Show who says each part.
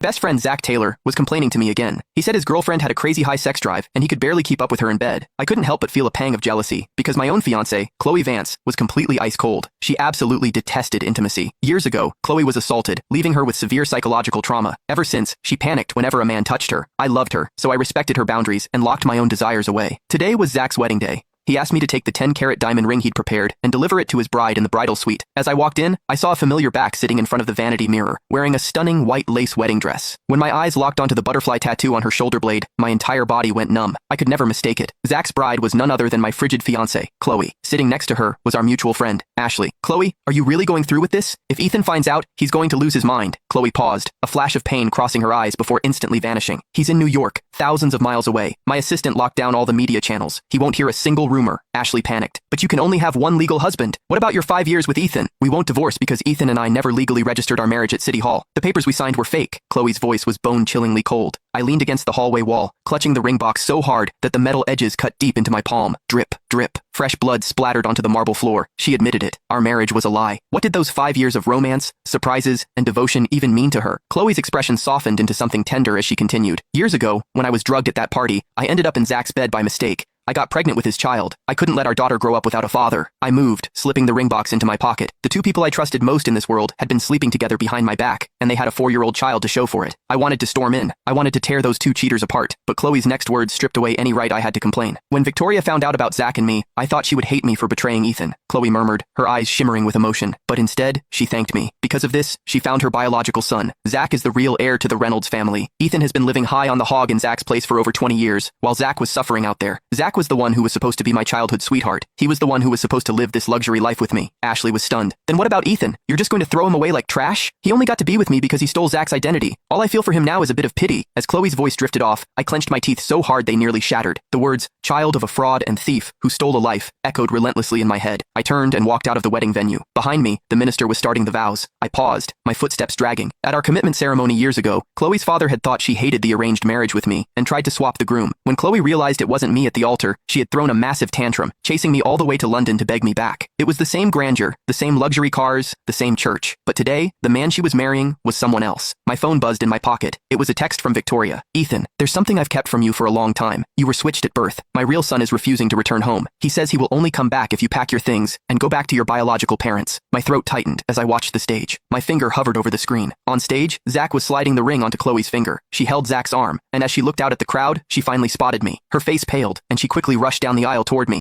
Speaker 1: Best friend Zach Taylor was complaining to me again. He said his girlfriend had a crazy high sex drive and he could barely keep up with her in bed. I couldn't help but feel a pang of jealousy because my own fiancée, Chloe Vance, was completely ice cold. She absolutely detested intimacy. Years ago, Chloe was assaulted, leaving her with severe psychological trauma. Ever since, she panicked whenever a man touched her. I loved her, so I respected her boundaries and locked my own desires away. Today was Zach's wedding day. He asked me to take the 10-carat diamond ring he'd prepared and deliver it to his bride in the bridal suite. As I walked in, I saw a familiar back sitting in front of the vanity mirror, wearing a stunning white lace wedding dress. When my eyes locked onto the butterfly tattoo on her shoulder blade, my entire body went numb. I could never mistake it. Zach's bride was none other than my frigid fiancée, Chloe. Sitting next to her was our mutual friend, Ashley. "Chloe, are you really going through with this? If Ethan finds out, he's going to lose his mind." Chloe paused, a flash of pain crossing her eyes before instantly vanishing. "He's in New York, thousands of miles away. My assistant locked down all the media channels. He won't hear a single rumor." Ashley panicked. "But you can only have one legal husband. What about your 5 years with Ethan?" "We won't divorce because Ethan and I never legally registered our marriage at City Hall. The papers we signed were fake." Chloe's voice was bone-chillingly cold. I leaned against the hallway wall, clutching the ring box so hard that the metal edges cut deep into my palm. Drip, drip. Fresh blood splattered onto the marble floor. She admitted it. Our marriage was a lie. What did those 5 years of romance, surprises, and devotion even mean to her? Chloe's expression softened into something tender as she continued. "Years ago, when I was drugged at that party, I ended up in Zach's bed by mistake. I got pregnant with his child. I couldn't let our daughter grow up without a father." I moved, slipping the ring box into my pocket. The two people I trusted most in this world had been sleeping together behind my back, and they had a 4-year-old child to show for it. I wanted to storm in. I wanted to tear those two cheaters apart, but Chloe's next words stripped away any right I had to complain. "When Victoria found out about Zach and me, I thought she would hate me for betraying Ethan," Chloe murmured, her eyes shimmering with emotion. "But instead, she thanked me. Because of this, she found her biological son. Zach is the real heir to the Reynolds family. Ethan has been living high on the hog in Zach's place for over 20 years, while Zach was suffering out there. Zach was the one who was supposed to be my childhood sweetheart. He was the one who was supposed to live this luxury life with me." Ashley was stunned. "Then what about Ethan? You're just going to throw him away like trash? He only got to be with me because he stole Zach's identity. All I feel for him now is a bit of pity." As Chloe's voice drifted off, I clenched my teeth so hard they nearly shattered. The words, "child of a fraud and thief who stole a life," echoed relentlessly in my head. I turned and walked out of the wedding venue. Behind me, the minister was starting the vows. I paused, my footsteps dragging. At our commitment ceremony years ago, Chloe's father had thought she hated the arranged marriage with me and tried to swap the groom. When Chloe realized it wasn't me at the altar, she had thrown a massive tantrum, chasing me all the way to London to beg me back. It was the same grandeur, the same luxury cars, the same church. But today, the man she was marrying was someone else. My phone buzzed in my pocket. It was a text from Victoria. "Ethan, there's something I've kept from you for a long time. You were switched at birth. My real son is refusing to return home. He says he will only come back if you pack your things and go back to your biological parents." My throat tightened as I watched the stage. My finger hovered over the screen. On stage, Zach was sliding the ring onto Chloe's finger. She held Zach's arm, and as she looked out at the crowd, she finally spotted me. Her face paled, and she quickly rushed down the aisle toward me.